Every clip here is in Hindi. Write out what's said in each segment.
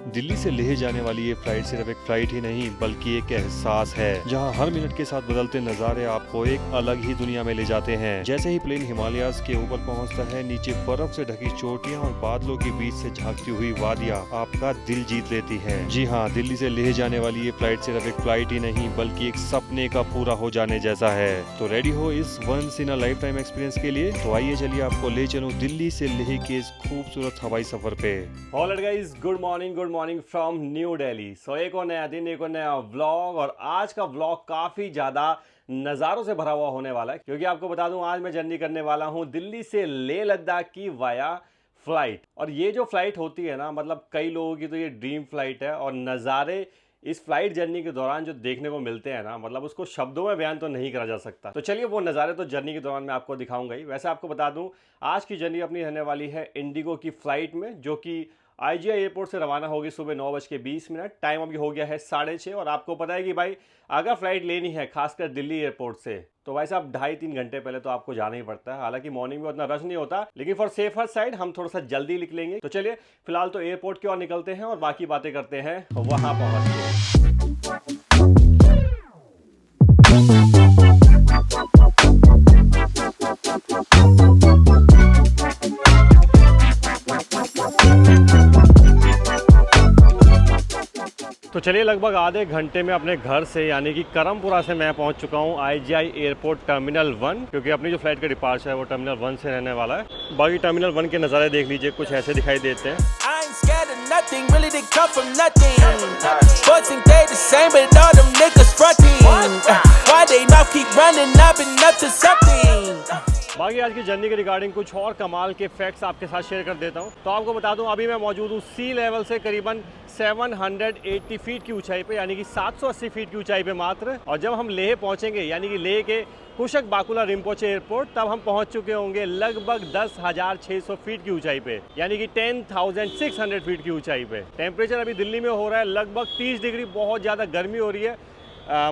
दिल्ली से लेह जाने वाली ये फ्लाइट सिर्फ एक फ्लाइट ही नहीं बल्कि एक एहसास है, जहां हर मिनट के साथ बदलते नज़ारे आपको एक अलग ही दुनिया में ले जाते हैं। जैसे ही प्लेन हिमालयाज के ऊपर पहुंचता है, नीचे बर्फ से ढकी चोटियां और बादलों के बीच से झांकती हुई वादियां आपका दिल जीत लेती है। जी हाँ, दिल्ली से लेह जाने वाली ये फ्लाइट सिर्फ एक फ्लाइट ही नहीं बल्कि एक सपने का पूरा हो जाने जैसा है। तो रेडी हो इस once in a lifetime experience के लिए? तो आइए चलिए आपको ले चलूं दिल्ली से लेह के इस खूबसूरत हवाई सफर पे। Alright guys, good morning from New Delhi. So एक और नया दिन, एक और नया व्लॉग, और आज का व्लॉग काफी ज्यादा नज़ारों से भरा हुआ होने वाला है, क्योंकि आपको बता दूं आज मैं जर्नी करने वाला हूं दिल्ली से लेह लद्दाख की वाया फ्लाइट। और ये जो फ्लाइट होती है ना, मतलब कई लोगों की तो ये ड्रीम फ्लाइट है, और नज़ारे इस फ्लाइट जर्नी के दौरान जो देखने को मिलते हैं ना, मतलब उसको शब्दों में बयान तो नहीं करा जा सकता। तो चलिए वो नज़ारे तो जर्नी के दौरान मैं आपको दिखाऊंगा ही। वैसे आपको बता दूं आज की जर्नी अपनी रहने वाली है इंडिगो की फ्लाइट में, जो कि IGI एयरपोर्ट से रवाना होगी सुबह 9:20। टाइम अभी हो गया है 6:30। और आपको पता है कि भाई अगर फ्लाइट लेनी है खासकर दिल्ली एयरपोर्ट से, तो भाई साहब 2.5-3 घंटे पहले तो आपको जाना ही पड़ता है। हालांकि मॉर्निंग में उतना रश नहीं होता, लेकिन फॉर सेफर साइड हम थोड़ा सा जल्दी निकलेंगे। तो चलिए फिलहाल तो एयरपोर्ट की ओर निकलते हैं और बाकी बातें करते हैं वहां पहुंच के। तो चलिए लगभग आधे घंटे में अपने घर से यानी कि करमपुरा से मैं पहुंच चुका हूं IGI एयरपोर्ट टर्मिनल 1, क्योंकि अपनी जो फ्लाइट का डिपार्चर है वो टर्मिनल 1 से रहने वाला है। बाकी टर्मिनल 1 के नज़ारे देख लीजिए, कुछ ऐसे दिखाई देते हैं। बाकी आज की जर्नी के रिगार्डिंग कुछ और कमाल के फैक्ट्स आपके साथ शेयर कर देता हूँ। तो आपको बता दूं अभी मैं मौजूद हूँ सी लेवल से करीबन 780 फीट की ऊंचाई पे, यानी कि 780 फीट की ऊंचाई पे मात्र। और जब हम लेह पहुंचेंगे यानी कि लेह के कुशक बाकुला रिम्पोचे एयरपोर्ट, तब हम पहुंच चुके होंगे लगभग 10,600 फीट की ऊंचाई पे, यानी कि 10,600 फीट की ऊंचाई पे। टेम्परेचर अभी दिल्ली में हो रहा है लगभग 30 डिग्री, बहुत ज़्यादा गर्मी हो रही है।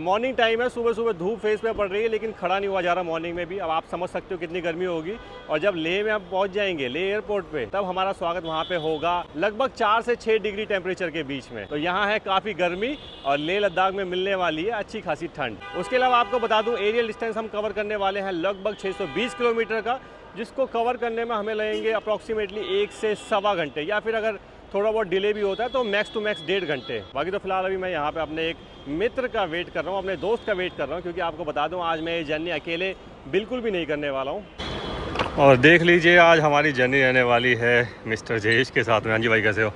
मॉर्निंग टाइम है, सुबह सुबह धूप फेस पे पड़ रही है, लेकिन खड़ा नहीं हुआ जा रहा मॉर्निंग में भी। अब आप समझ सकते हो कितनी गर्मी होगी। और जब लेह में हम पहुंच जाएंगे, लेह एयरपोर्ट पे, तब हमारा स्वागत वहां पे होगा लगभग 4 से 6 डिग्री टेम्परेचर के बीच में। तो यहाँ है काफ़ी गर्मी, और लेह लद्दाख में मिलने वाली है अच्छी खासी ठंड। उसके अलावा आपको बता दूँ एरियल डिस्टेंस हम कवर करने वाले हैं लगभग 620 किलोमीटर का, जिसको कवर करने में हमें लगेंगे अप्रॉक्सीमेटली 1 से सवा घंटे, या फिर अगर थोड़ा बहुत डिले भी होता है तो मैक्स टू मैक्स 1.5 घंटे। बाकी तो फिलहाल अभी मैं यहाँ पे अपने एक मित्र का वेट कर रहा हूँ, अपने दोस्त का वेट कर रहा हूँ, क्योंकि आपको बता दूँ आज मैं ये जर्नी अकेले बिल्कुल भी नहीं करने वाला हूँ। और देख लीजिए आज हमारी जर्नी रहने वाली है मिस्टर जयेश के साथ में। हाँ जी भाई, कैसे हो?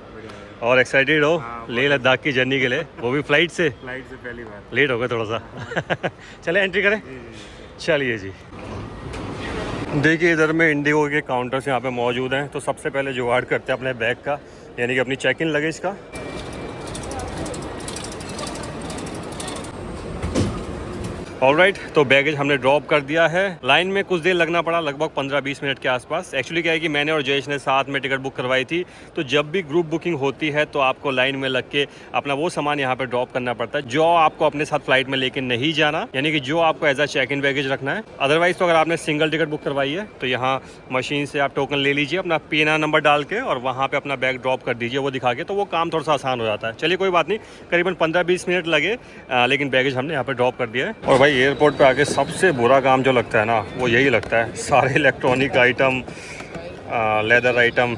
और एक्साइटेड हो लेह लद्दाख की जर्नी के लिए, वो भी फ्लाइट से पहली बार। लेट हो गया थोड़ा सा। चले एंट्री करें। चलिए जी, देखिए इधर में इंडिगो के काउंटर्स यहाँ पे मौजूद हैं। तो सबसे पहले जुगाड़ करते हैं अपने बैग का, यानी कि अपनी चेक इन लगेज का। ऑलराइट, तो बैगेज हमने ड्रॉप कर दिया है। लाइन में कुछ देर लगना पड़ा, लगभग 15-20 मिनट के आसपास। एक्चुअली क्या है कि मैंने और जयेश ने साथ में टिकट बुक करवाई थी, तो जब भी ग्रुप बुकिंग होती है तो आपको लाइन में लग के अपना वो सामान यहाँ पे ड्रॉप करना पड़ता है जो आपको अपने साथ फ्लाइट में लेके नहीं जाना, यानी कि जो आपको as a check in baggage रखना है। अदरवाइज तो अगर आपने सिंगल टिकट बुक करवाई है तो यहाँ मशीन से आप टोकन ले लीजिए, अपना PNR नंबर डाल के, और वहाँ पर अपना बैग ड्रॉप कर दीजिए वो दिखा के, तो वो काम थोड़ा सा आसान हो जाता है। चलिए कोई बात नहीं, करीबन 15-20 मिनट लगे, लेकिन बैगेज हमने यहाँ पर ड्रॉप कर दिया है। और भाई एयरपोर्ट पर आके सबसे बुरा काम जो लगता है ना, वो यही लगता है। सारे इलेक्ट्रॉनिक आइटम, लेदर आइटम,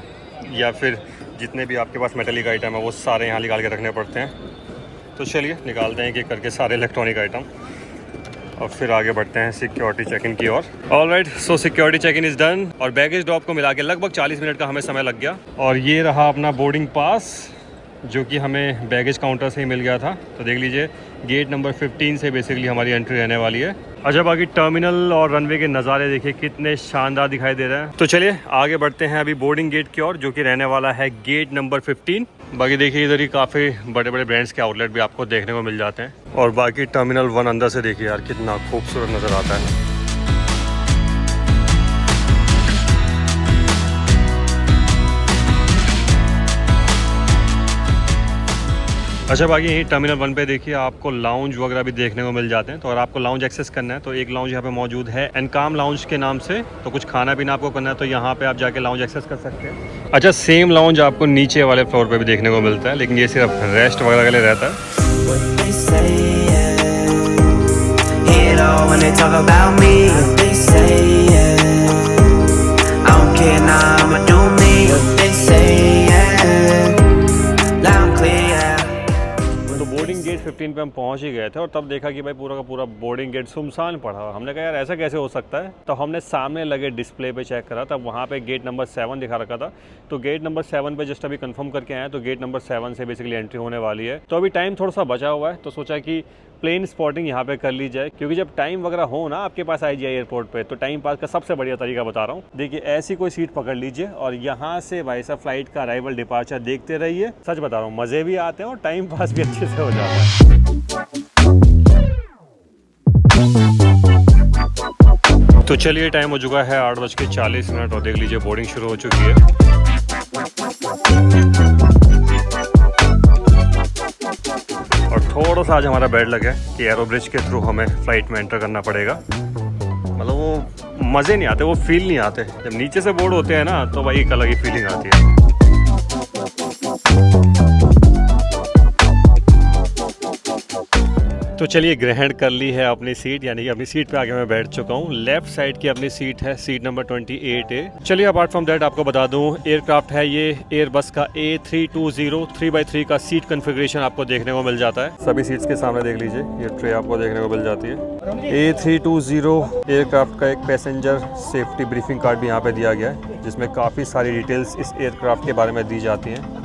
या फिर जितने भी आपके पास मेटलिक आइटम है वो सारे यहाँ निकाल के रखने पड़ते हैं। तो चलिए निकालते हैं एक करके सारे इलेक्ट्रॉनिक आइटम, और फिर आगे बढ़ते हैं सिक्योरिटी चेक इन की ओर। Alright, so security check in is done, और बैगेज ड्रॉप को मिला के लगभग 40 मिनट का हमें समय लग गया। और ये रहा अपना बोर्डिंग पास, जो कि हमें बैगेज काउंटर से ही मिल गया था। तो देख लीजिए गेट नंबर 15 से बेसिकली हमारी एंट्री रहने वाली है। अच्छा, बाकी टर्मिनल और रनवे के नज़ारे देखिए कितने शानदार दिखाई दे रहे हैं। तो चलिए आगे बढ़ते हैं अभी बोर्डिंग गेट की ओर, जो कि रहने वाला है गेट नंबर 15। बाकी देखिए इधर ही काफ़ी बड़े बड़े ब्रांड्स के आउटलेट भी आपको देखने को मिल जाते हैं। और बाकी टर्मिनल 1 अंदर से देखिए यार कितना खूबसूरत नज़र आता है। अच्छा, बाकी यही टर्मिनल 1 पे देखिए आपको लाउंज वगैरह भी देखने को मिल जाते हैं। तो अगर आपको लाउंज एक्सेस करना है तो एक लाउंज यहाँ पे मौजूद है एनकाम लाउंज के नाम से। तो कुछ खाना पीना आपको करना है तो यहाँ पे आप जाके लाउंज एक्सेस कर सकते हैं। अच्छा, सेम लाउंज आपको नीचे वाले फ्लोर पे भी देखने को मिलता है, लेकिन ये सिर्फ रेस्ट वगैरह के लिए रहता है। बोर्डिंग गेट 15 पे हम पहुंच ही गए थे और तब देखा कि भाई पूरा का पूरा बोर्डिंग गेट सुनसान पड़ा हुआ। हमने कहा यार ऐसा कैसे हो सकता है, तो हमने सामने लगे डिस्प्ले पे चेक करा, तब वहाँ पे गेट नंबर 7 दिखा रखा था। तो गेट नंबर 7 पे जस्ट अभी कंफर्म करके आए, तो गेट नंबर 7 से बेसिकली एंट्री होने वाली है। तो अभी टाइम थोड़ा सा बचा हुआ है, तो सोचा कि प्लेन स्पॉटिंग यहाँ पे कर ली जाए, क्योंकि जब टाइम वगैरह हो ना आपके पास IGI एयरपोर्ट पे, तो टाइम पास का सबसे बढ़िया तरीका बता रहा हूँ। देखिए ऐसी कोई सीट पकड़ लीजिए और यहाँ से भाई साहब फ्लाइट का अराइवल डिपार्चर देखते रहिए। सच बता रहा हूँ, मज़े भी आते हैं और टाइम पास भी अच्छे से हो जाता है। तो चलिए टाइम हो चुका है 8:40 और देख लीजिए बोर्डिंग शुरू हो चुकी है। और थोड़ा सा आज हमारा बैड लगा कि एरो ब्रिज के थ्रू हमें फ्लाइट में एंटर करना पड़ेगा। मतलब वो मज़े नहीं आते, वो फील नहीं आते। जब नीचे से बोर्ड होते हैं ना तो भाई एक अलग ही फीलिंग आती है। तो चलिए ग्रहण कर ली है अपनी सीट, यानी कि अपनी सीट पे आके मैं बैठ चुका हूँ। लेफ्ट साइड की अपनी सीट है, सीट नंबर 28A। चलिए अपार्ट फ्रॉम दैट आपको बता दूँ, एयरक्राफ्ट है ये एयरबस का A320 3x3 का सीट कॉन्फ़िगरेशन आपको देखने को मिल जाता है। सभी सीट्स के सामने देख लीजिए, ये ट्रे आपको देखने को मिल जाती है। A320 एयरक्राफ्ट का एक पैसेंजर सेफ्टी ब्रीफिंग कार्ड भी यहाँ पे दिया गया है, जिसमें काफ़ी सारी डिटेल्स इस एयरक्राफ्ट के बारे में दी जाती हैं।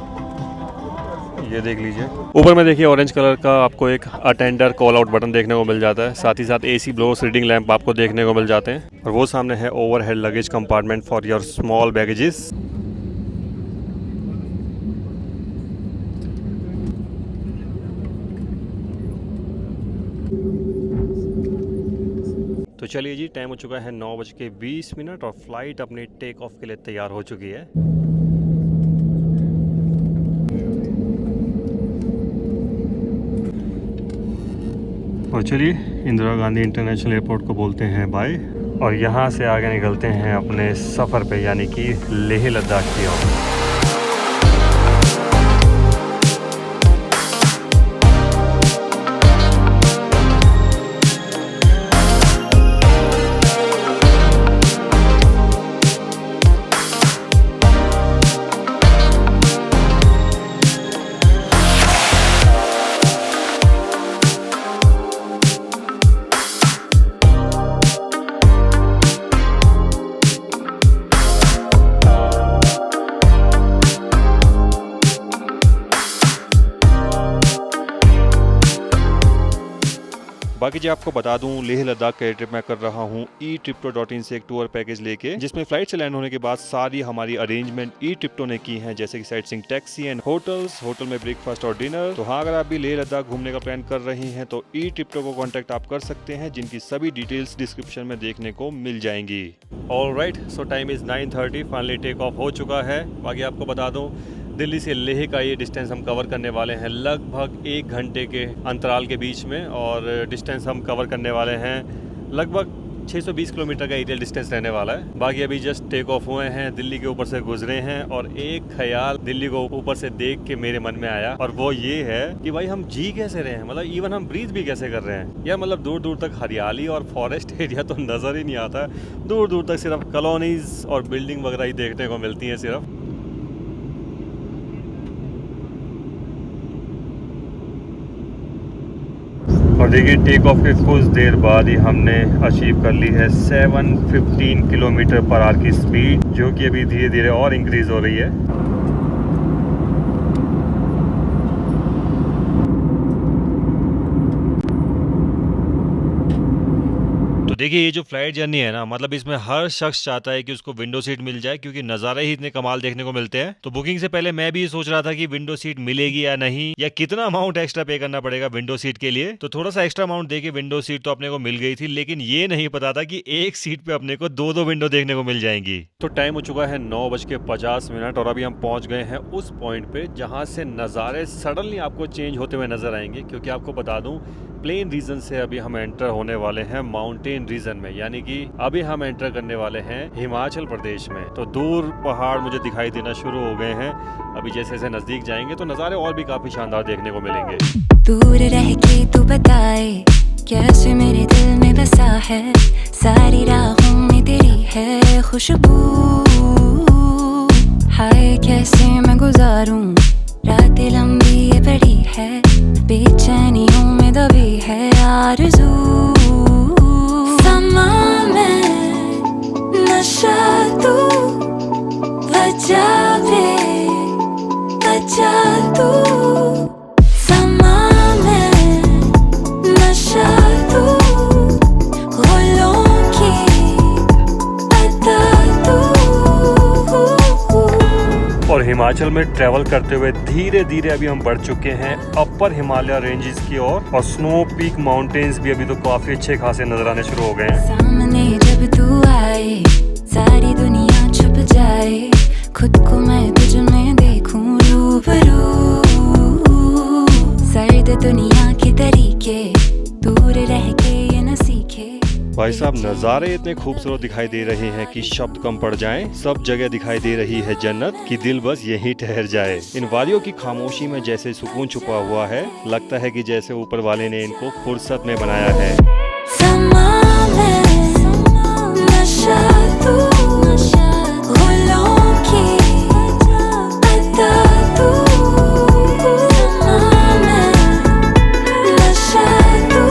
ये देख लीजिए ऊपर में देखिए ऑरेंज कलर का आपको एक अटेंडर कॉल आउट बटन देखने को मिल जाता है। साथ ही साथ AC ब्लोअर्स रीडिंग लैंप आपको देखने को मिल जाते हैं। और वो सामने है overhead luggage compartment for your small baggages. तो चलिए जी, टाइम हो चुका है 9:20 और फ्लाइट अपने टेक ऑफ के लिए तैयार हो चुकी है। और चलिए इंदिरा गांधी इंटरनेशनल एयरपोर्ट को बोलते हैं बाय, और यहाँ से आगे निकलते हैं अपने सफ़र पे, यानी कि लेह लद्दाख की ओर। बाकी जी आपको बता दूं, लेह लद्दाख का ट्रिप मैं कर रहा हूं eTripto.in से एक टूर पैकेज लेके, जिसमें फ्लाइट से लैंड होने के बाद सारी हमारी अरेंजमेंट eTripto ने की हैं, जैसे कि sight seeing taxi and hotels, hotel में ब्रेकफास्ट और डिनर। तो हाँ, अगर आप भी लेह लद्दाख घूमने का प्लान कर रहे हैं तो eTripto को कॉन्टैक्ट आप कर सकते हैं, जिनकी सभी डिटेल्स डिस्क्रिप्शन में देखने को मिल जाएंगी। Alright, so time is 9:30, finally take off हो चुका है। बाकी आपको बता दूँ, दिल्ली से लेह का ये डिस्टेंस हम कवर करने वाले हैं लगभग 1 घंटे के अंतराल के बीच में, और डिस्टेंस हम कवर करने वाले हैं लगभग 620 किलोमीटर का एरियल डिस्टेंस रहने वाला है। बाकी अभी जस्ट टेक ऑफ हुए हैं, दिल्ली के ऊपर से गुजरे हैं, और एक ख्याल दिल्ली को ऊपर से देख के मेरे मन में आया, और वो ये है कि भाई हम जी कैसे रहे हैं, मतलब इवन हम ब्रीथ भी कैसे कर रहे हैं यार। मतलब दूर दूर तक हरियाली और फॉरेस्ट एरिया तो नज़र ही नहीं आता, दूर दूर तक सिर्फ कॉलोनीज और बिल्डिंग वगैरह ही देखने को मिलती हैं सिर्फ। और देखिए टेक ऑफ के कुछ देर बाद ही हमने अचीव कर ली है 715 किलोमीटर पर आवर की स्पीड, जो कि अभी धीरे धीरे और इंक्रीज हो रही है। देखिए ये जो फ्लाइट जर्नी है ना, मतलब इसमें हर शख्स चाहता है कि उसको विंडो सीट मिल जाए, क्योंकि नज़ारे ही इतने कमाल देखने को मिलते हैं। तो बुकिंग से पहले मैं भी सोच रहा था कि विंडो सीट मिलेगी या नहीं, या कितना अमाउंट एक्स्ट्रा पे करना पड़ेगा विंडो सीट के लिए। तो थोड़ा सा एक्स्ट्रा अमाउंट देके विंडो सीट तो अपने को मिल गई थी, लेकिन ये नहीं पता था कि एक सीट पे अपने को दो विंडो देखने को मिल जाएंगी। तो टाइम हो चुका है 9:50 और अभी हम पहुंच गए हैं उस पॉइंट पे जहां से नज़ारे सडनली आपको चेंज होते हुए नजर आएंगे। क्योंकि आपको बता दूं, प्लेन रीजन से अभी हम एंटर होने वाले हैं माउंटेन रीजन में, यानी कि अभी हम एंटर करने वाले हैं हिमाचल प्रदेश में। तो दूर पहाड़ मुझे दिखाई देना शुरू हो गए हैं। अभी जैसे जैसे नजदीक जाएंगे तो नज़ारे और भी काफी शानदार देखने को मिलेंगे। दूर रह के तू बताए कैसे मेरे दिल में बसा है, सारी राहों में तेरी है खुशबू। हाय कैसे मैं गुजारूं रातें लंबी ये बड़ी है, बेचैनियों में दबी है आरज़ू। समा में नशा तू वजह पे बचा तू। समा में नशा तू गुलों की अदा तू। और हिमाचल में ट्रैवल करते हुए धीरे धीरे अभी हम बढ़ चुके हैं अपर हिमालय रेंजेस की ओर, और स्नो पीक माउंटेन्स भी अभी तो काफी अच्छे खासे नजर आने शुरू हो गए हैं। सामने जब तू आए सारी दुनिया छुप जाए, खुद को मैं तुझ में देखूं रूबरू। सर्द दुनिया के तरीके दूर रह के ये न सीखे। भाई साहब, नज़ारे इतने खूबसूरत दिखाई दे रहे हैं कि शब्द कम पड़ जाएं। सब जगह दिखाई दे रही है जन्नत कि दिल बस यहीं ठहर जाए। इन वादियों की खामोशी में जैसे सुकून छुपा हुआ है, लगता है कि जैसे ऊपर वाले ने इनको फुर्सत में बनाया है। समा में नशा तू गुलों की अदा तू। समा में नशा तू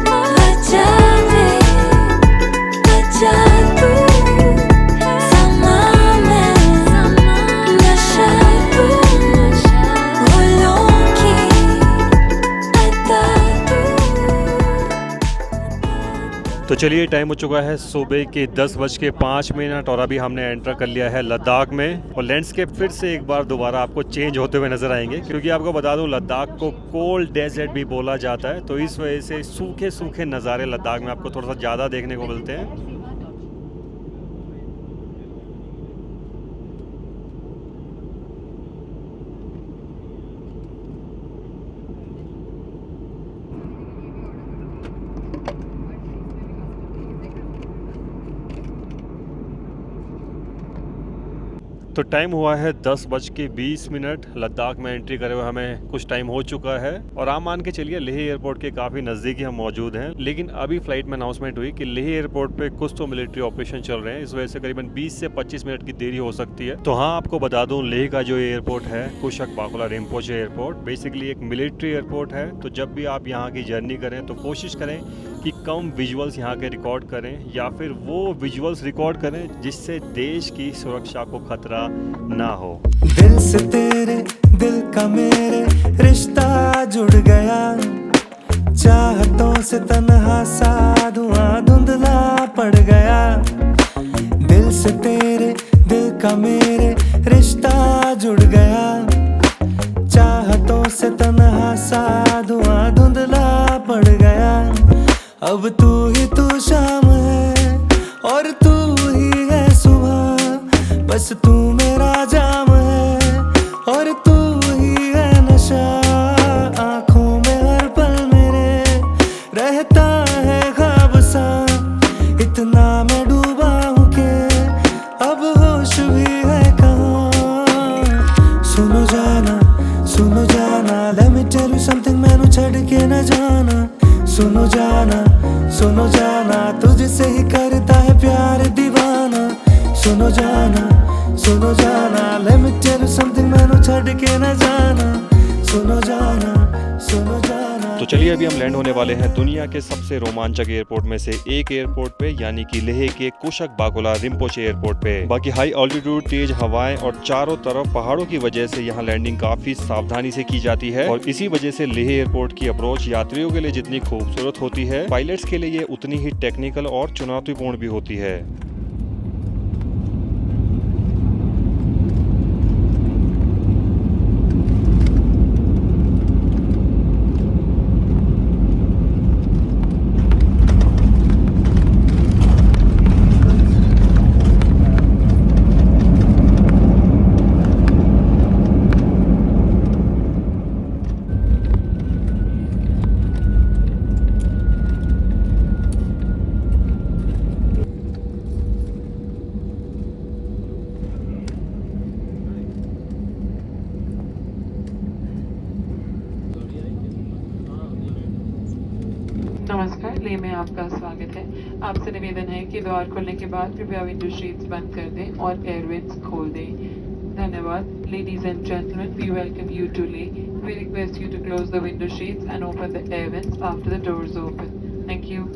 वजह पे बचा तू। समा में नशा तू गुलों की अदा तू। तो चलिए, टाइम हो चुका है सुबह के 10:05 और अभी हमने एंटर कर लिया है लद्दाख में। और लैंडस्केप फिर से एक बार दोबारा आपको चेंज होते हुए नजर आएंगे, क्योंकि आपको बता दूं लद्दाख को कोल्ड डेजर्ट भी बोला जाता है। तो इस वजह से सूखे सूखे नज़ारे लद्दाख में आपको थोड़ा सा ज़्यादा देखने को मिलते हैं। तो टाइम हुआ है 10:20। लद्दाख में एंट्री करे हुए हमें कुछ टाइम हो चुका है, और आप मान के चलिए लेह एयरपोर्ट के काफ़ी नज़दीक ही हम मौजूद हैं। लेकिन अभी फ्लाइट में अनाउंसमेंट हुई कि लेह एयरपोर्ट पे कुछ तो मिलिट्री ऑपरेशन चल रहे हैं, इस वजह से करीबन 20 से 25 मिनट की देरी हो सकती है। तो हाँ, आपको बता दूं, लेह का जो एयरपोर्ट है कुशक बाकुला रिम्पोचे एयरपोर्ट बेसिकली एक मिलिट्री एयरपोर्ट है। तो जब भी आप यहाँ की जर्नी करें तो कोशिश करें कि कम विजुअल्स यहाँ के रिकॉर्ड करें, या फिर वो विजुअल्स रिकॉर्ड करें जिससे देश की सुरक्षा को खतरा ना हो। दिल से तेरे दिल का मेरे रिश्ता जुड़ गया, चाहतों से तन्हा सा धुआं धुंधला पड़ गया। दिल से तेरे दिल का मेरे रिश्ता जुड़ गया, चाहतों से तन्हा सा धुआं धुंधला पड़ गया। अब तू ही तू शाम है और तू ही है सुबह, बस तू मेरा जाम है और तू ही है नशा। आंखों में हर पल मेरे रहता है ख्वाब सा, इतना मैं डूबा हूँ कि अब होश भी है कहाँ। सुनो जाना let me tell you something, मैनू छड़ के न जाना। सुनो जाना तुझसे ही करता है प्यार दीवाना। सुनो जाना let me tell you something, मैनू छड़ के न जाना। सुनो जाना। तो चलिए अभी हम लैंड होने वाले हैं दुनिया के सबसे रोमांचक एयरपोर्ट में से एक एयरपोर्ट पे, यानी कि लेह के कुशक बाकुला रिम्पोचे एयरपोर्ट पे। बाकी हाई ऑल्टीट्यूड, तेज हवाएं और चारों तरफ पहाड़ों की वजह से यहाँ लैंडिंग काफी सावधानी से की जाती है और इसी वजह से लेह एयरपोर्ट की अप्रोच यात्रियों के लिए जितनी खूबसूरत होती है, पायलट्स के लिए ये उतनी ही टेक्निकल और चुनौतीपूर्ण भी होती है। नमस्कार, लेह में आपका स्वागत है। आपसे निवेदन है कि द्वार खोलने के बाद कृपया विंडो शीट्स बंद कर दें और एयरवेंट्स खोल दें। धन्यवाद। Ladies and gentlemen, we welcome you to Leh. We request you to close the window sheets and open the air vents after the doors open. Thank you.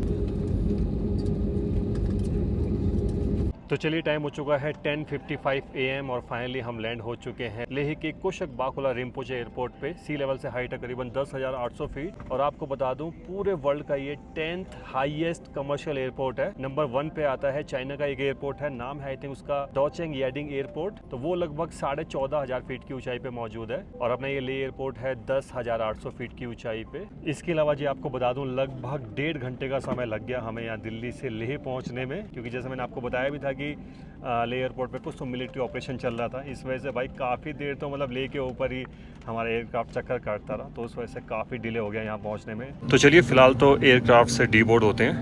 तो चलिए टाइम हो चुका है 10:55 AM और फाइनली हम लैंड हो चुके हैं लेह के कुशक बाकुला रिम्पोचे एयरपोर्ट पे। सी लेवल से हाइट है करीबन 10,800 फीट और आपको बता दूं पूरे वर्ल्ड का ये 10th हाईएस्ट कमर्शियल एयरपोर्ट है। नंबर 1 पे आता है चाइना का एक एयरपोर्ट है, नाम है आई थिंक उसका डोचेंग याडिंग एयरपोर्ट। तो वो लगभग 14,500 फीट की ऊंचाई पे मौजूद है और अपना ये लेह एयरपोर्ट है 10,800 फीट की ऊंचाई पे। इसके अलावा जी आपको बता दूं लगभग 1.5 घंटे का समय लग गया हमें यहाँ दिल्ली से लेह पहुँचने में, क्योंकि जैसे मैंने आपको बताया भी था कि लेह एयरपोर्ट पे कुछ तो मिलिट्री ऑपरेशन चल रहा था। इस वजह से भाई काफ़ी देर तो मतलब लेह के ऊपर ही हमारा एयरक्राफ्ट चक्कर काटता रहा, तो उस वजह से काफ़ी डिले हो गया यहाँ पहुँचने में। तो चलिए फिलहाल तो एयरक्राफ्ट से डीबोर्ड होते हैं।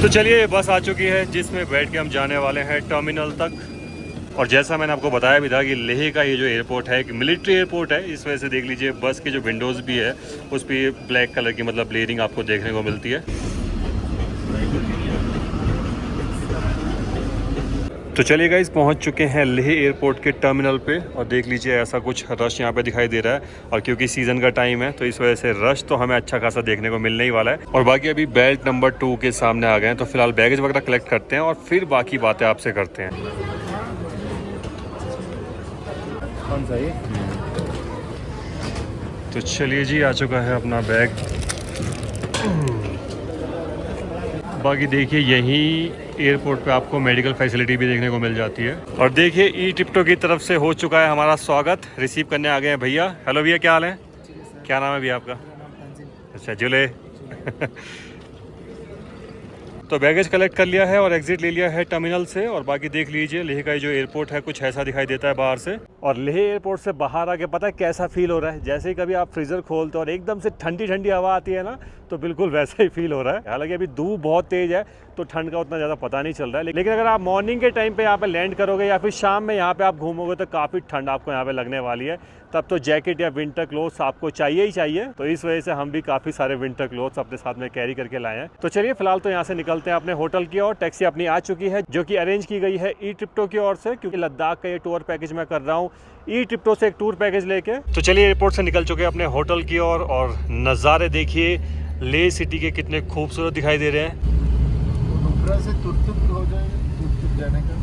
तो चलिए बस आ चुकी है जिसमें बैठ के हम जाने वाले हैं टर्मिनल तक। और जैसा मैंने आपको बताया भी था कि लेह का ये जो एयरपोर्ट है एक मिलिट्री एयरपोर्ट है, इस वजह से देख लीजिए बस की जो विंडोज़ भी है उस पर ब्लैक कलर की मतलब लेयरिंग आपको देखने को मिलती है। तो चलिए गाइस पहुंच चुके हैं लेह एयरपोर्ट के टर्मिनल पे और देख लीजिए ऐसा कुछ रश यहाँ पे दिखाई दे रहा है और क्योंकि सीज़न का टाइम है तो इस वजह से रश तो हमें अच्छा खासा देखने को मिलने ही वाला है। और बाकी अभी बेल्ट नंबर 2 के सामने आ गए हैं, तो फिलहाल बैगेज वगैरह कलेक्ट करते हैं और फिर बाकी बातें आपसे करते हैं। कौन सा ये? तो चलिए जी आ चुका है अपना बैग। बाकी देखिए यहीं एयरपोर्ट पे आपको मेडिकल फैसिलिटी भी देखने को मिल जाती है। और देखिए ई टिप्टो की तरफ से हो चुका है हमारा स्वागत, रिसीव करने आ गए हैं भैया। हेलो भैया, क्या हाल है? क्या नाम है भैया आपका? अच्छा जुले। तो बैगेज कलेक्ट कर लिया है और एग्जिट ले लिया है टर्मिनल से। और बाकी देख लीजिए लेह का जो एयरपोर्ट है कुछ ऐसा दिखाई देता है बाहर से। और लेह एयरपोर्ट से बाहर आके पता है कैसा फील हो रहा है, जैसे ही कभी आप फ्रीजर खोलते हो और एकदम से ठंडी ठंडी हवा आती है ना, तो बिल्कुल वैसा ही फील हो रहा है। हालांकि अभी धूप बहुत तेज है तो ठंड का उतना ज़्यादा पता नहीं चल रहा है, लेकिन अगर आप मॉर्निंग के टाइम पे यहाँ पे लैंड करोगे या फिर शाम में यहाँ पे आप घूमोगे तो काफ़ी ठंड आपको यहाँ पे लगने वाली है। तब तो जैकेट या विंटर क्लोथ्स आपको चाहिए ही चाहिए। तो इस वजह से हम भी काफ़ी सारे विंटर क्लोथ्स अपने साथ में कैरी करके लाए हैं। तो चलिए फिलहाल तो यहाँ से निकलते हैं अपने होटल की ओर। टैक्सी अपनी आ चुकी है जो कि अरेंज की गई है ई टिप्टो की ओर से, क्योंकि लद्दाख का ये टूर पैकेज मैं कर रहा हूँ ई टिप्टो से एक टूर पैकेज लेके। तो चलिए एयरपोर्ट से निकल चुके हैं अपने होटल की ओर और नज़ारे देखिए लेह सिटी के कितने खूबसूरत दिखाई दे रहे हैं। से तुर्तुक हो जाएगा, तुर्तुक जाने का।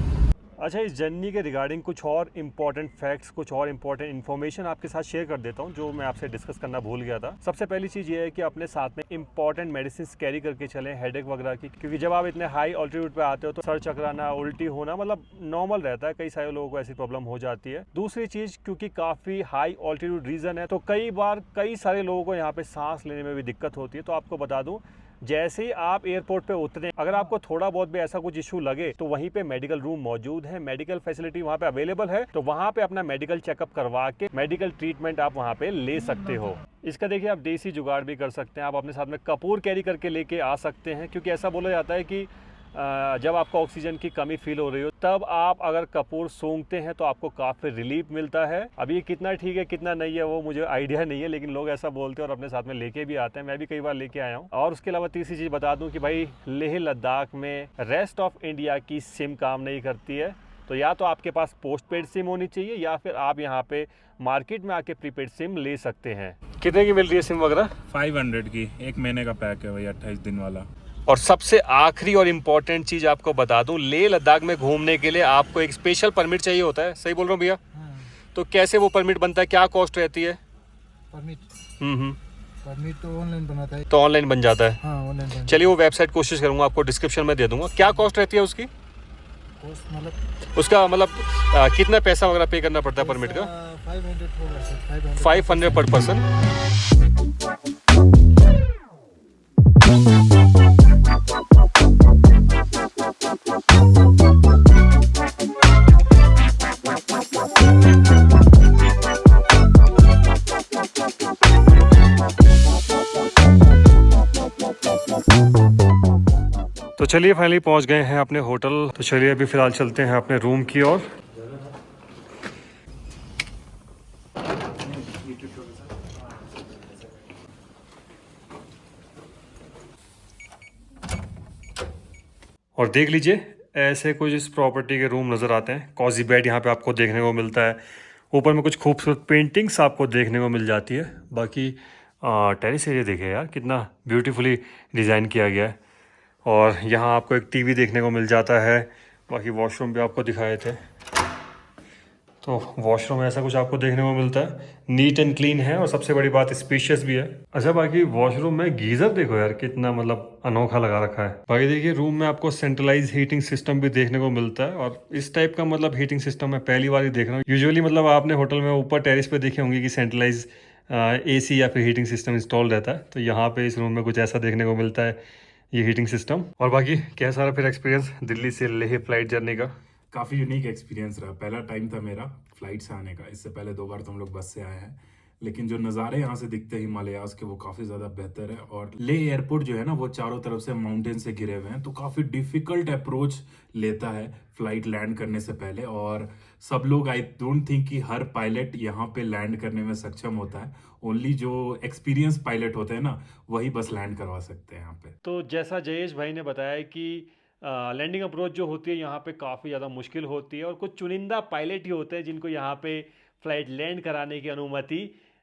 अच्छा, इस जर्नी के रिगार्डिंग कुछ और इम्पॉर्टेंट फैक्ट्स, कुछ और इम्पॉर्टेंट इन्फॉर्मेशन आपके साथ शेयर कर देता हूँ जो मैं आपसे डिस्कस करना भूल गया था। सबसे पहली चीज़ ये है कि अपने साथ में इंपॉर्टेंट मेडिसिन कैरी करके चलें हेडेक वगैरह की, क्योंकि जब आप इतने हाई ऑल्टीट्यूड पे आते हो तो सर चकराना, उल्टी होना मतलब नॉर्मल रहता है, कई सारे लोगों को ऐसी प्रॉब्लम हो जाती है। दूसरी चीज़, क्योंकि काफ़ी हाई ऑल्टीट्यूड रीजन है तो कई बार कई सारे लोगों को यहाँ पे सांस लेने में भी दिक्कत होती है। तो आपको बता दूँ जैसे ही आप एयरपोर्ट पे उतरे, अगर आपको थोड़ा बहुत भी ऐसा कुछ इशू लगे तो वहीं पे मेडिकल रूम मौजूद है, मेडिकल फैसिलिटी वहाँ पे अवेलेबल है। तो वहाँ पे अपना मेडिकल चेकअप करवा के मेडिकल ट्रीटमेंट आप वहाँ पे ले सकते हो। इसका देखिए आप देसी जुगाड़ भी कर सकते हैं, आप अपने साथ में कपूर कैरी करके लेके आ सकते हैं, क्योंकि ऐसा बोला जाता है कि जब आपको ऑक्सीजन की कमी फील हो रही हो तब आप अगर कपूर सूंघते हैं तो आपको काफ़ी रिलीफ मिलता है। अब ये कितना ठीक है कितना नहीं है वो मुझे आइडिया नहीं है, लेकिन लोग ऐसा बोलते हैं और अपने साथ में लेके भी आते हैं। मैं भी कई बार लेके आया हूँ। और उसके अलावा तीसरी चीज़ बता दूं कि भाई लेह लद्दाख में रेस्ट ऑफ इंडिया की सिम काम नहीं करती है, तो या तो आपके पास पोस्ट पेड सिम होनी चाहिए या फिर आप यहाँ पे मार्केट में आके प्रीपेड सिम ले सकते हैं। कितने की मिल रही है सिम वगैरह? 500 की, 1 महीने का पैक है भाई, 28 दिन वाला। और सबसे आखिरी और इम्पोर्टेंट चीज़ आपको बता दूं, लेह लद्दाख में घूमने के लिए आपको एक स्पेशल परमिट चाहिए होता है, सही बोल रहा हूँ भैया? तो कैसे वो परमिट बनता है, क्या कॉस्ट रहती है? परमिट तो ऑनलाइन बनाता है। तो ऑनलाइन बन जाता है? हाँ, ऑनलाइन। चलिए वो वेबसाइट कोशिश करूंगा, आपको डिस्क्रिप्शन में दे दूंगा। क्या कॉस्ट रहती है उसकी? कॉस्ट मतलब उसका मतलब कितना पैसा वगैरह पे करना पड़ता है परमिट का? 500 होगा सर, 500 पर पर्सन। तो चलिए फाइनली पहुंच गए हैं अपने होटल। तो चलिए अभी फ़िलहाल चलते हैं अपने रूम की ओर। और देख लीजिए ऐसे कुछ इस प्रॉपर्टी के रूम नज़र आते हैं। कॉजी बेड यहाँ पे आपको देखने को मिलता है। ऊपर में कुछ खूबसूरत पेंटिंग्स आपको देखने को मिल जाती है। बाकी टेरेस एरिया देखिए यार, कितना ब्यूटीफुली डिज़ाइन किया गया है। और यहाँ आपको एक टीवी देखने को मिल जाता है। बाकी वॉशरूम भी आपको दिखाए थे, तो वॉशरूम ऐसा कुछ आपको देखने को मिलता है। नीट एंड क्लीन है और सबसे बड़ी बात स्पेशियस भी है। अच्छा, बाकी वॉशरूम में गीज़र देखो यार, कितना मतलब अनोखा लगा रखा है। बाकी देखिए रूम में आपको सेंट्रलाइज हीटिंग सिस्टम भी देखने को मिलता है। और इस टाइप का मतलब हीटिंग सिस्टम मैं पहली बार ही देख रहा हूँ। यूजुअली मतलब आपने होटल में ऊपर टेरेस पे देखे होंगे कि सेंट्रलाइज AC या फिर हीटिंग सिस्टम इंस्टॉल रहता है। तो यहाँ पे इस रूम में कुछ ऐसा देखने को मिलता है, ये हीटिंग सिस्टम। और बाकी कैसा रहा फिर एक्सपीरियंस दिल्ली से लेह फ्लाइट जर्नी का? काफ़ी यूनिक एक्सपीरियंस रहा। पहला टाइम था मेरा फ्लाइट से आने का, इससे पहले 2 बार तो हम लोग बस से आए हैं। लेकिन जो नज़ारे यहाँ से दिखते हैं हिमालयाज़ के, वो काफ़ी ज़्यादा बेहतर है। और लेह एयरपोर्ट जो है ना, वो चारों तरफ से माउंटेन से घिरे हुए हैं, तो काफ़ी डिफ़िकल्ट अप्रोच लेता है फ्लाइट लैंड करने से पहले। और सब लोग, आई डोंट थिंक कि हर पायलट यहाँ पे लैंड करने में सक्षम होता है। ओनली जो एक्सपीरियंस पायलट होते हैं ना, वही बस लैंड करवा सकते हैं यहाँ पे। तो जैसा जयेश भाई ने बताया कि लैंडिंग अप्रोच जो होती है यहाँ पे काफ़ी ज़्यादा मुश्किल होती है और कुछ चुनिंदा पायलट ही होते हैं जिनको यहाँ पे फ़्लाइट लैंड कराने की अनुमति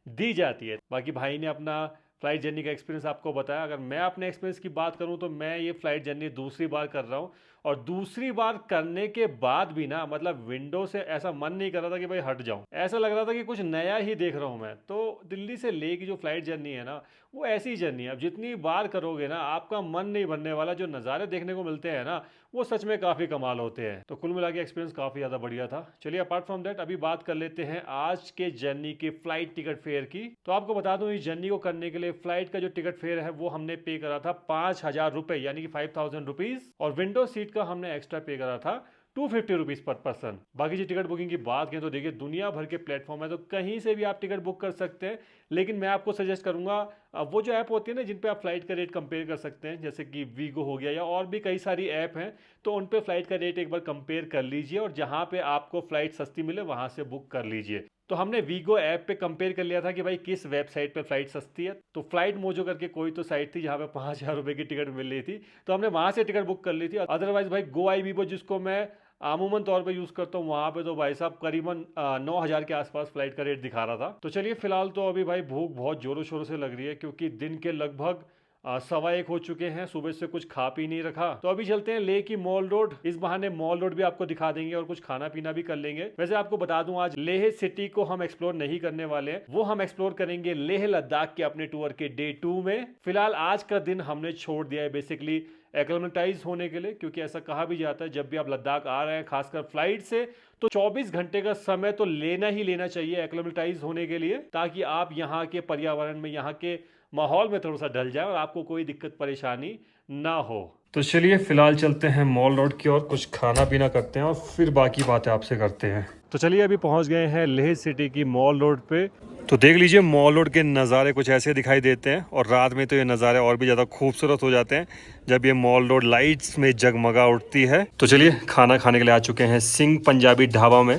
दी जाती है। बाकी भाई ने अपना फ़्लाइट जर्नी का एक्सपीरियंस आपको बताया। अगर मैं अपने एक्सपीरियंस की बात करूँ तो मैं ये फ़्लाइट जर्नी दूसरी बार कर रहा हूँ। और दूसरी बार करने के बाद भी ना, मतलब विंडो से ऐसा मन नहीं कर रहा था कि भाई हट जाऊं। ऐसा लग रहा था कि कुछ नया ही देख रहा हूं मैं। तो दिल्ली से लेह की जो फ्लाइट जर्नी है ना, वो ऐसी जर्नी है, अब जितनी बार करोगे ना आपका मन नहीं भरने वाला। जो नज़ारे देखने को मिलते हैं ना, वो सच में काफ़ी कमाल होते हैं। तो कुल मिला के एक्सपीरियंस काफ़ी ज़्यादा बढ़िया था। चलिए अपार्ट फ्रॉम दैट अभी बात कर लेते हैं आज के जर्नी के फ्लाइट टिकट फेयर की। तो आपको बता दूं, इस जर्नी को करने के लिए फ्लाइट का जो टिकट फेयर है वो हमने पे करा था 5,000 रुपये, यानी कि 5,000 रुपीज़। और विंडो सीट का हमने एक्स्ट्रा पे करा था 250 रुपीज़ पर पर्सन। बाकी जी टिकट बुकिंग की बात करें तो देखिए दुनिया भर के प्लेटफॉर्म है, तो कहीं से भी आप टिकट बुक कर सकते हैं। लेकिन मैं आपको सजेस्ट करूंगा वो जो ऐप होती है ना, जिन पे आप फ्लाइट का रेट कंपेयर कर सकते हैं, जैसे कि वीगो हो गया या और भी कई सारी ऐप हैं, तो उन पे फ्लाइट का रेट एक बार कंपेयर कर लीजिए और जहां पे आपको फ्लाइट सस्ती मिले वहां से बुक कर लीजिए। तो हमने वीगो ऐप पे कंपेयर कर लिया था कि भाई किस वेबसाइट पे फ्लाइट सस्ती है। तो फ्लाइट मोजो करके कोई तो साइट थी जहां पे 5,000 रुपये की टिकट मिल रही थी, तो हमने वहां से टिकट बुक कर ली थी। अदरवाइज भाई गो आई वीवो, जिसको मैं आमूमन तौर पे यूज़ करता हूँ, वहाँ पे तो भाई साहब करीबन 9,000 के आसपास फ्लाइट का रेट दिखा रहा था। तो चलिए फिलहाल तो अभी भाई भूख बहुत जोरों शोरों से लग रही है, क्योंकि दिन के लगभग 1:15 हो चुके हैं। सुबह से कुछ खा पी नहीं रखा, तो अभी चलते हैं लेह की मॉल रोड। इस बहाने मॉल रोड भी आपको दिखा देंगे और कुछ खाना पीना भी कर लेंगे। वैसे आपको बता दूं, आज लेह सिटी को हम एक्सप्लोर नहीं करने वाले हैं, वो हम एक्सप्लोर करेंगे लेह लद्दाख के अपने टूर के डे 2 में। फिलहाल आज का दिन हमने छोड़ दिया है बेसिकली एक्लेमेटाइज होने के लिए, क्योंकि ऐसा कहा भी जाता है जब भी आप लद्दाख आ रहे हैं खासकर फ्लाइट से, तो 24 घंटे का समय तो लेना ही लेना चाहिए एक्लेमेटाइज होने के लिए, ताकि आप यहाँ के पर्यावरण में, यहाँ के माहौल में थोड़ा सा ढल जाए और आपको कोई दिक्कत परेशानी ना हो। तो चलिए फिलहाल चलते हैं मॉल रोड की ओर, कुछ खाना पीना करते हैं और फिर बाकी बातें आपसे करते हैं। तो चलिए अभी पहुंच गए हैं लेह सिटी की मॉल रोड पे। तो देख लीजिए मॉल रोड के नज़ारे कुछ ऐसे दिखाई देते हैं, और रात में तो ये नज़ारे और भी ज़्यादा खूबसूरत हो जाते हैं जब ये मॉल रोड लाइट्स में जगमगा उठती है। तो चलिए खाना खाने के लिए आ चुके हैं सिंह पंजाबी ढाबा में।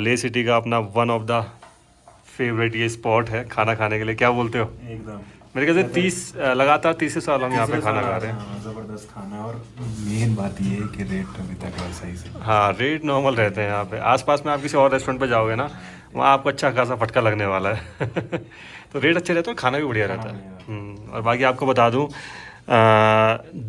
लेह सिटी का अपना वन ऑफ द फेवरेट ये स्पॉट है खाना खाने के लिए। क्या बोलते हो? एकदम मेरे ख्याल से 30 लगातार 30 साल हम यहाँ पे खाना खा रहे हैं। हाँ, जबरदस्त खाना है। और मेन बात ये है कि रेट अभी तक है सही से। हाँ, रेट नॉर्मल रहते हैं यहाँ पे। आसपास में आप किसी और रेस्टोरेंट पे जाओगे ना, वहाँ आपको अच्छा खासा फटका लगने वाला है। तो रेट अच्छे रहते हैं और खाना भी बढ़िया रहता है। और बाकी आपको बता दूँ,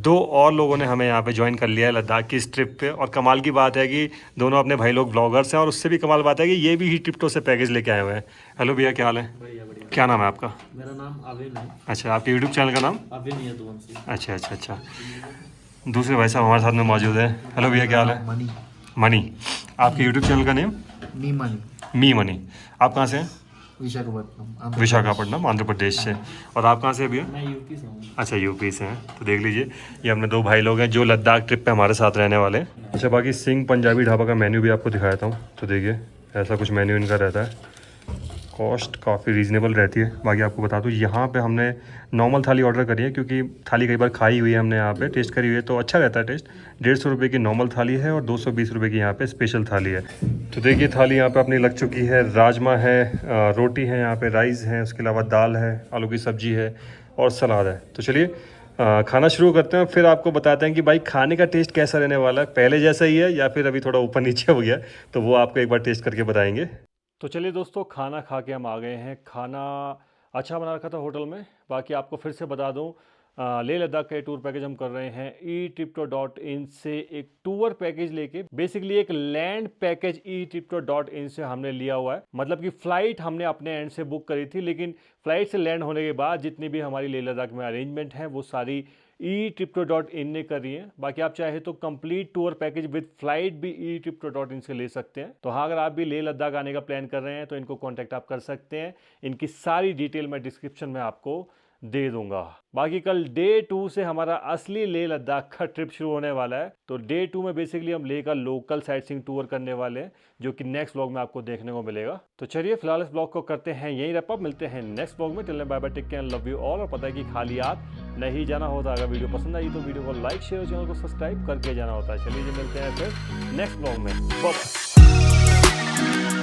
2 और लोगों ने हमें यहाँ पे ज्वाइन कर लिया है लद्दाख की इस ट्रिप पे। और कमाल की बात है कि दोनों अपने भाई लोग ब्लॉगर्स हैं, और उससे भी कमाल बात है कि ये भी ही ट्रिप्टो से पैकेज लेके आए हुए हैं। हेलो भैया, क्या हाल है? बढ़िया बढ़िया। क्या नाम है आपका? मेरा नाम आविन है। अच्छा, आपके यूट्यूब चैनल का नाम? आविन यदुवंशी। अच्छा अच्छा अच्छा। दूसरे भाई साहब हमारे साथ में मौजूद हैं। हेलो भैया, क्या हाल है? Money money. आपके यूट्यूब चैनल का name? Me money me money. आप कहाँ से हैं? विशाखापट्टनम। विशाखापट्टनम, आंध्र प्रदेश से। और आप कहाँ से हैं भैया? मैं यूपी से हूँ। अच्छा, यूपी से हैं। तो देख लीजिए, ये अपने 2 भाई लोग हैं जो लद्दाख ट्रिप पे हमारे साथ रहने वाले हैं। अच्छा, बाकी सिंह पंजाबी ढाबा का मेन्यू भी आपको दिखाता हूँ। तो देखिए, ऐसा कुछ मेन्यू इनका रहता है। कॉस्ट काफ़ी रीज़नेबल रहती है। बाकी आपको बता दूँ, यहाँ पे हमने नॉर्मल थाली ऑर्डर करी है, क्योंकि थाली कई बार खाई हुई है हमने, यहाँ पे टेस्ट करी हुई है, तो अच्छा रहता है टेस्ट। 150 रुपये की नॉर्मल थाली है और 220 रुपये की यहाँ पे स्पेशल थाली है। तो देखिए, थाली यहाँ पे अपनी लग चुकी है। राजमा है, रोटी है, यहाँ पे राइस है, उसके अलावा दाल है, आलू की सब्जी है और सलाद है। तो चलिए खाना शुरू करते हैं, फिर आपको बताते हैं कि भाई खाने का टेस्ट कैसा रहने वाला है, पहले जैसा ही है या फिर अभी थोड़ा ऊपर नीचे हो गया, तो वो आपको एक बार टेस्ट करके बताएंगे। तो चलिए दोस्तों, खाना खा के हम आ गए हैं। खाना अच्छा बना रखा था होटल में। बाकी आपको फिर से बता दूं, लेह लद्दाख का टूर पैकेज हम कर रहे हैं eTripto.in से एक टूर पैकेज लेके। बेसिकली एक लैंड पैकेज eTripto.in से हमने लिया हुआ है। मतलब कि फ़्लाइट हमने अपने एंड से बुक करी थी, लेकिन फ़्लाइट से लैंड होने के बाद जितनी भी हमारी लेह लद्दाख में अरेंजमेंट हैं वो सारी eTripto.in ने करी है। बाकी आप चाहे तो complete tour package with flight भी eTripto.in से ले सकते हैं। तो हाँ, अगर आप भी लेह लद्दाख आने का प्लान कर रहे हैं तो इनको कांटेक्ट आप कर सकते हैं। इनकी सारी डिटेल मैं डिस्क्रिप्शन में आपको दे दूंगा। बाकी कल डे 2 से हमारा असली लेह लद्दाख का ट्रिप शुरू होने वाला है। तो डे 2 में बेसिकली हम लेह का लोकल साइट सीइंग टूर करने वाले हैं, जो कि नेक्स्ट व्लॉग में आपको देखने को मिलेगा। तो चलिए फिलहाल इस ब्लॉग को करते हैं यहीं रैप अप। मिलते हैं नेक्स्ट ब्लॉग में। Till bye bye, take care, love you all. और पता है कि खाली हाथ नहीं जाना होता। अगर वीडियो पसंद आई तो वीडियो को लाइक शेयर, चैनल को सब्सक्राइब करके जाना होता है। चलिए मिलते हैं फिर नेक्स्ट ब्लॉग में। बाय।